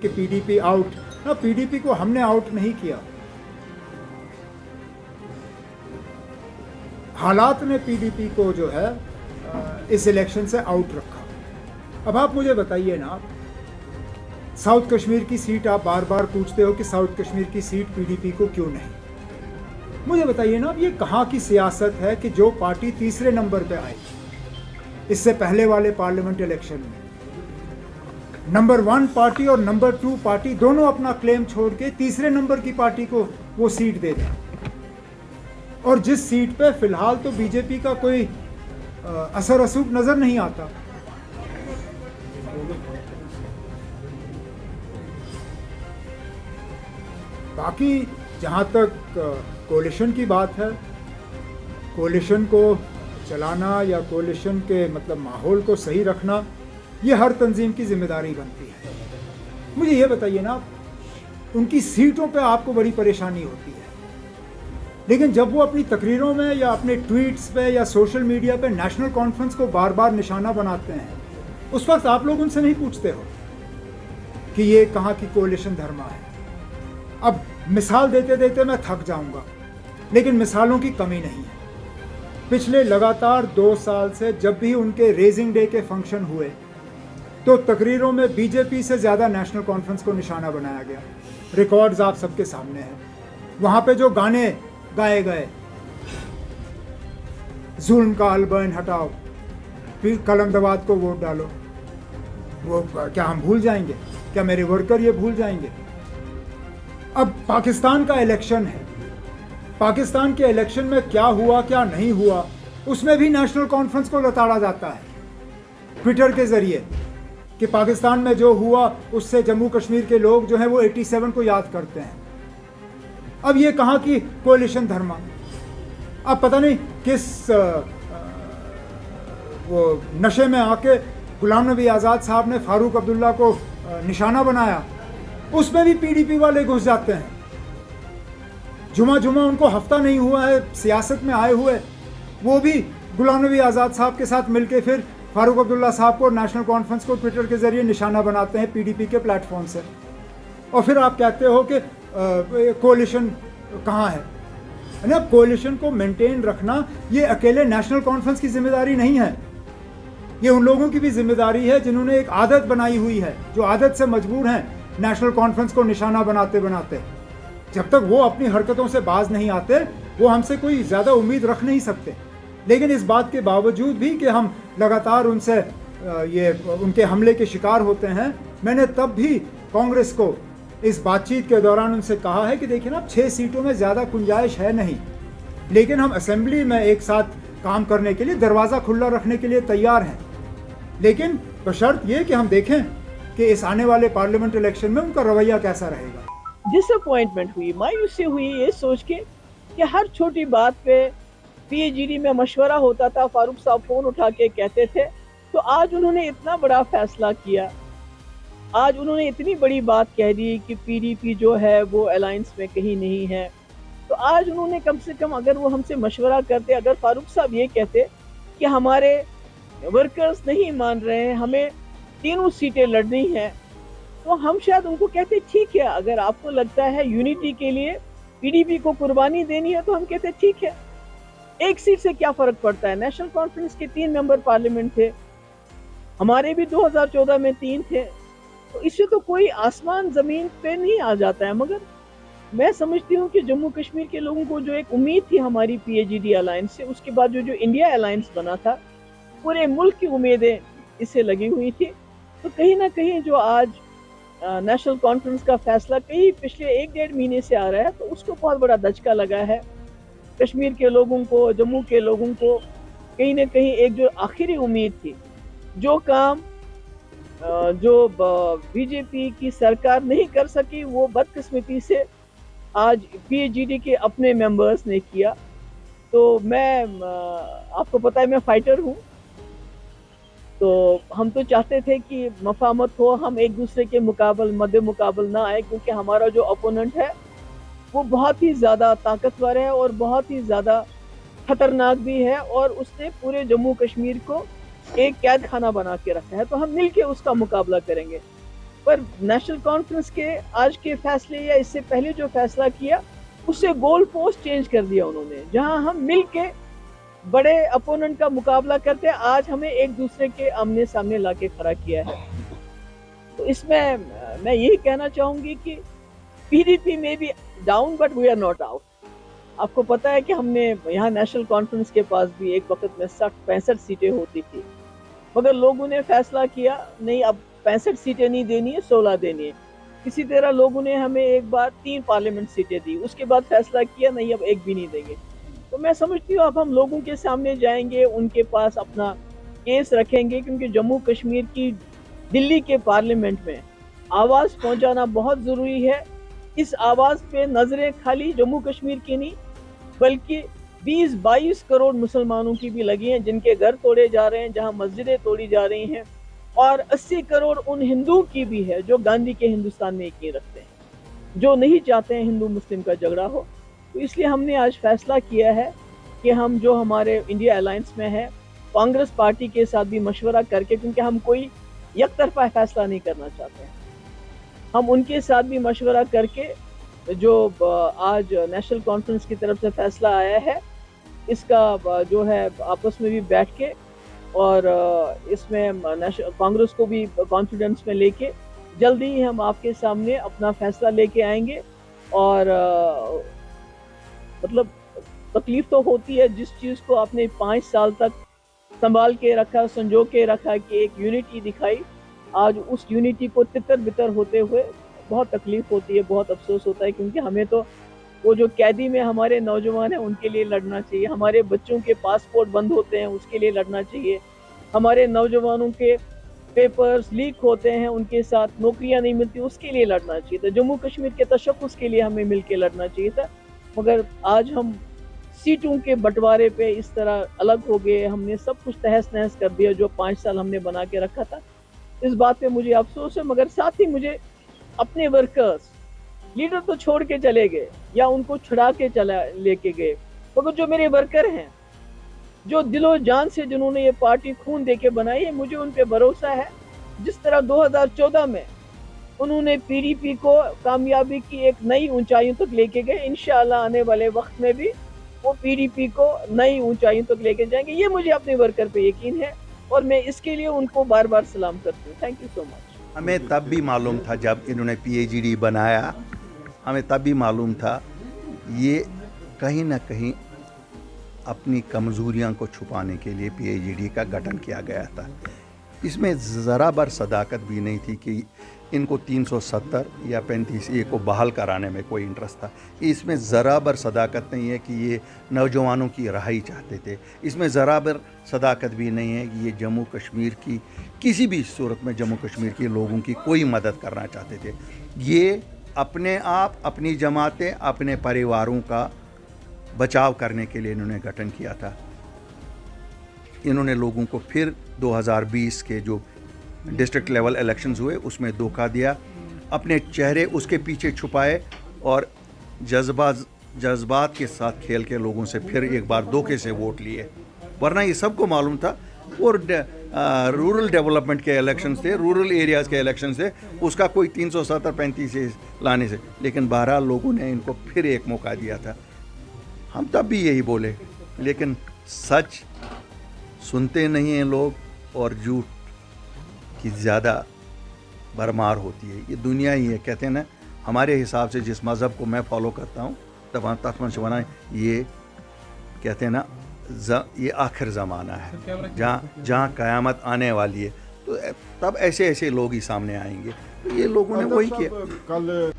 कि PDP out, ना, PDP को हमने आउट नहीं किया, हालात ने पीडीपी को जो है इस इलेक्शन से आउट रखा। अब आप मुझे बताइए ना, साउथ कश्मीर की सीट आप बार बार पूछते हो कि साउथ कश्मीर की सीट पीडीपी को क्यों नहीं, मुझे बताइए ना, अब ये कहाँ की सियासत है कि जो पार्टी तीसरे नंबर पे आई इससे पहले वाले पार्लियामेंट इलेक्शन में, नंबर 1 पार्टी और नंबर 2 पार्टी दोनों अपना क्लेम छोड़ के तीसरे नंबर की पार्टी को वो सीट दे दें, और जिस सीट पे फिलहाल तो बीजेपी का कोई असर रसूख नजर नहीं आता। बाकी जहाँ तक कोलिशन की बात है, कोलिशन को चलाना या कोलिशन के मतलब माहौल को सही रखना, ये हर तंजीम की जिम्मेदारी बनती है। मुझे ये बताइए ना, उनकी सीटों पे आपको बड़ी परेशानी होती है, लेकिन जब वो अपनी तकरीरों में या अपने ट्वीट्स पे या सोशल मीडिया पे नेशनल कॉन्फ्रेंस को बार बार निशाना बनाते हैं, उस वक्त आप लोग उनसे नहीं पूछते हो कि ये कहाँ की कोलिशन धर्मा है। अब मिसाल देते देते मैं थक जाऊंगा, लेकिन मिसालों की कमी नहीं है। पिछले लगातार 2 साल से जब भी उनके रेजिंग डे के फंक्शन हुए तो तकरीरों में बीजेपी से ज़्यादा नेशनल कॉन्फ्रेंस को निशाना बनाया गया। रिकॉर्ड्स आप सबके सामने हैं। वहाँ पे जो गाने गाए गए, जुल्म का अलबर्न हटाओ, फिर कलमदवाद को वोट डालो, वो क्या हम भूल जाएंगे? क्या मेरे वर्कर ये भूल जाएंगे? अब पाकिस्तान का इलेक्शन है, पाकिस्तान के इलेक्शन में क्या हुआ क्या नहीं हुआ, उसमें भी नेशनल कॉन्फ्रेंस को लताड़ा जाता है ट्विटर के जरिए कि पाकिस्तान में जो हुआ उससे जम्मू कश्मीर के लोग जो हैं वो 87 को याद करते हैं। अब ये कहाँ की कोलिशन धर्मा? अब पता नहीं किस वो नशे में आके गुलाम नबी आज़ाद साहब ने फारूक अब्दुल्ला को निशाना बनाया, उसमें भी पीडीपी वाले घुस जाते हैं। जुमा उनको हफ्ता नहीं हुआ है सियासत में आए हुए, वो भी गुलाम नबी आज़ाद साहब के साथ मिलके फिर फारूक अब्दुल्ला साहब को नेशनल कॉन्फ्रेंस को ट्विटर के जरिए निशाना बनाते हैं पीडीपी के प्लेटफॉर्म से, और फिर आप कहते हो कि कोलिशन कहाँ है? ना, कोलिशन को मेंटेन रखना ये अकेले नेशनल कॉन्फ्रेंस की जिम्मेदारी नहीं है, ये उन लोगों की भी जिम्मेदारी है जिन्होंने एक आदत बनाई हुई है, जो आदत से मजबूर हैं नेशनल कॉन्फ्रेंस को निशाना बनाते बनाते। जब तक वो अपनी हरकतों से बाज नहीं आते, वो हमसे कोई ज़्यादा उम्मीद रख नहीं सकते। लेकिन इस बात के बावजूद भी कि हम लगातार उनसे ये उनके हमले के शिकार होते हैं, मैंने तब भी कांग्रेस को इस बातचीत के दौरान उनसे कहा है कि देखिए ना, 6 सीटों में ज़्यादा गुंजाइश है नहीं, लेकिन हम असेंबली में एक साथ काम करने के लिए दरवाज़ा खुला रखने के लिए तैयार हैं, लेकिन बशर्त ये कि हम देखें कि इस आने वाले पार्लियामेंट इलेक्शन में उनका रवैया कैसा रहेगा। डिसअपॉइंटमेंट हुई, मायूसी हुई ये सोच के कि हर छोटी बात पे पीएजीडी में मशवरा होता था, फारूक साहब फोन उठा के कहते थे। तो आज उन्होंने इतना बड़ा फैसला किया, आज उन्होंने इतनी बड़ी बात कह दी कि पीडीपी जो है वो अलायंस में कहीं नहीं है। तो आज उन्होंने कम से कम, अगर वो हमसे मशवरा करते, अगर फारूक साहब ये कहते कि हमारे वर्कर्स नहीं मान रहे हैं, हमें 3 सीटें लड़नी है, तो हम शायद उनको कहते ठीक है, अगर आपको लगता है यूनिटी के लिए पीडीपी को कुर्बानी देनी है तो हम कहते ठीक है, 1 सीट से क्या फर्क पड़ता है। नेशनल कॉन्फ्रेंस के 3 मेंबर पार्लियामेंट थे, हमारे भी 2014 में 3 थे, तो इससे तो कोई आसमान जमीन पे नहीं आ जाता है। मगर मैं समझती हूँ कि जम्मू कश्मीर के लोगों को जो एक उम्मीद थी हमारी पीएजीडी अलायंस से, उसके बाद जो इंडिया अलायंस बना था, पूरे मुल्क की उम्मीदें इससे लगी हुई थी। तो कहीं ना कहीं जो आज नेशनल कॉन्फ्रेंस का फैसला कहीं पिछले 1-1.5 महीने से आ रहा है, तो उसको बहुत बड़ा धचका लगा है कश्मीर के लोगों को, जम्मू के लोगों को। कहीं ना कहीं एक जो आखिरी उम्मीद थी, जो काम जो बीजेपी की सरकार नहीं कर सकी, वो बदकिस्मती से आज पीएजीडी के अपने मेंबर्स ने किया। तो मैं, आपको पता है मैं फाइटर हूँ, तो हम तो चाहते थे कि मफामत हो, हम एक दूसरे के मध्य मुकाबल ना आए, क्योंकि हमारा जो अपोनेंट है वो बहुत ही ज़्यादा ताकतवर है और बहुत ही ज़्यादा खतरनाक भी है, और उसने पूरे जम्मू कश्मीर को एक कैद खाना बना के रखा है। तो हम मिलके उसका मुकाबला करेंगे। पर नेशनल कॉन्फ्रेंस के आज के फैसले या इससे पहले जो फैसला किया उससे गोल पोस्ट चेंज कर दिया उन्होंने। जहां हम मिल के बड़े अपोनेंट का मुकाबला करते, आज हमें एक दूसरे के आमने सामने लाके खड़ा किया है। तो इसमें मैं यही कहना चाहूंगी कि पीडीपी में भी down but we are not out. आपको पता है कि हमने यहाँ नेशनल कॉन्फ्रेंस के पास भी एक वक्त में 60-65 सीटें होती थी, मगर लोगों ने फैसला किया नहीं, अब 65 सीटें नहीं देनी है, 16 देनी है। किसी तरह लोगों ने हमें एक बार 3 पार्लियामेंट सीटें दी, उसके बाद फैसला किया नहीं अब एक भी नहीं देंगे। तो मैं समझती हूँ अब हम लोगों के सामने जाएंगे, उनके पास अपना केस रखेंगे, क्योंकि जम्मू कश्मीर की दिल्ली के पार्लियामेंट में आवाज़ पहुंचाना बहुत ज़रूरी है। इस आवाज़ पे नज़रें खाली जम्मू कश्मीर की नहीं बल्कि 20-22 करोड़ मुसलमानों की भी लगी हैं, जिनके घर तोड़े जा रहे हैं, जहां मस्जिदें तोड़ी जा रही हैं, और 80 करोड़ उन हिंदुओं की भी है जो गांधी के हिंदुस्तान में यकीन रखते हैं, जो नहीं चाहते हैं हिंदू मुस्लिम का झगड़ा हो। तो इसलिए हमने आज फैसला किया है कि हम जो हमारे इंडिया अलायंस में है कांग्रेस पार्टी के साथ भी मशवरा करके, क्योंकि हम कोई एकतरफा फैसला नहीं करना चाहते हैं, हम उनके साथ भी मशवरा करके जो आज नेशनल कॉन्फ्रेंस की तरफ से फैसला आया है इसका जो है आपस में भी बैठ के और इसमें कांग्रेस को भी कॉन्फिडेंस में लेके जल्दी ही हम आपके सामने अपना फैसला लेके आएंगे। और मतलब तकलीफ तो होती है, जिस चीज़ को आपने 5 साल तक संभाल के रखा, संजो के रखा कि एक यूनिटी दिखाई, आज उस यूनिटी को तितर बितर होते हुए बहुत तकलीफ होती है, बहुत अफसोस होता है, क्योंकि हमें तो वो जो कैदी में हमारे नौजवान हैं उनके लिए लड़ना चाहिए, हमारे बच्चों के पासपोर्ट बंद होते हैं उसके लिए लड़ना चाहिए, हमारे नौजवानों के पेपर्स लीक होते हैं उनके साथ नौकरियां नहीं मिलती उसके लिए लड़ना चाहिए था, जम्मू कश्मीर के तशक्कुस के लिए हमें मिल के लड़ना चाहिए था। मगर आज हम सीटों के बंटवारे पे इस तरह अलग हो गए, हमने सब कुछ तहस नहस कर दिया जो 5 साल हमने बना के रखा था। इस बात पे मुझे अफसोस है, मगर साथ ही मुझे अपने वर्कर्स, लीडर तो छोड़ के चले गए या उनको छुड़ा के चला लेके गए, मगर जो मेरे वर्कर हैं जो दिलो जान से जिन्होंने ये पार्टी खून दे के बनाई है, मुझे उन पे भरोसा है। जिस तरह 2014 में उन्होंने पीडीपी को कामयाबी की एक नई ऊंचाइयों तक लेके गए, इंशाअल्लाह आने वाले वक्त में भी वो पीडीपी को नई ऊंचाइयों तक लेके जाएंगे, ये मुझे अपने वर्कर पे यकीन है और मैं इसके लिए उनको बार बार सलाम करती हूँ। Thank you so much. हमें तब भी मालूम था जब इन्होंने पीएचडी बनाया, हमें तब भी मालूम था ये कहीं ना कहीं अपनी कमज़ोरियां को छुपाने के लिए पीएचडी का गठन किया गया था। इसमें ज़रा बर सदाकत भी नहीं थी कि इनको 370 या 35A को बहाल कराने में कोई इंटरेस्ट था। इसमें ज़रा बर सदाकत नहीं है कि ये नौजवानों की रहाई चाहते थे। इसमें ज़रा बर सदाकत भी नहीं है कि ये जम्मू कश्मीर की किसी भी सूरत में जम्मू कश्मीर के लोगों की कोई मदद करना चाहते थे। ये अपने आप, अपनी जमातें, अपने परिवारों का बचाव करने के लिए इन्होंने गठन किया था। इन्होंने लोगों को फिर 2020 के जो डिस्ट्रिक्ट लेवल इलेक्शंस हुए उसमें धोखा दिया, अपने चेहरे उसके पीछे छुपाए और जज्बात के साथ खेल के लोगों से फिर एक बार धोखे से वोट लिए। वरना ये सबको मालूम था। और रूरल डेवलपमेंट के इलेक्शंस थे, रूरल एरियाज़ के इलेक्शंस थे, उसका कोई 370-35 लाने से, लेकिन बहरहाल लोगों ने इनको फिर एक मौका दिया था। हम तब भी यही बोले, लेकिन सच सुनते नहीं हैं लोग और झूठ की ज़्यादा भरमार होती है। ये दुनिया ही है। कहते हैं ना, हमारे हिसाब से जिस मज़हब को मैं फॉलो करता हूँ तब ये कहते हैं ना, ये आखिर ज़माना है जहाँ क़यामत आने वाली है, तो तब ऐसे ऐसे लोग ही सामने आएंगे। तो ये लोगों ने वही किया। कल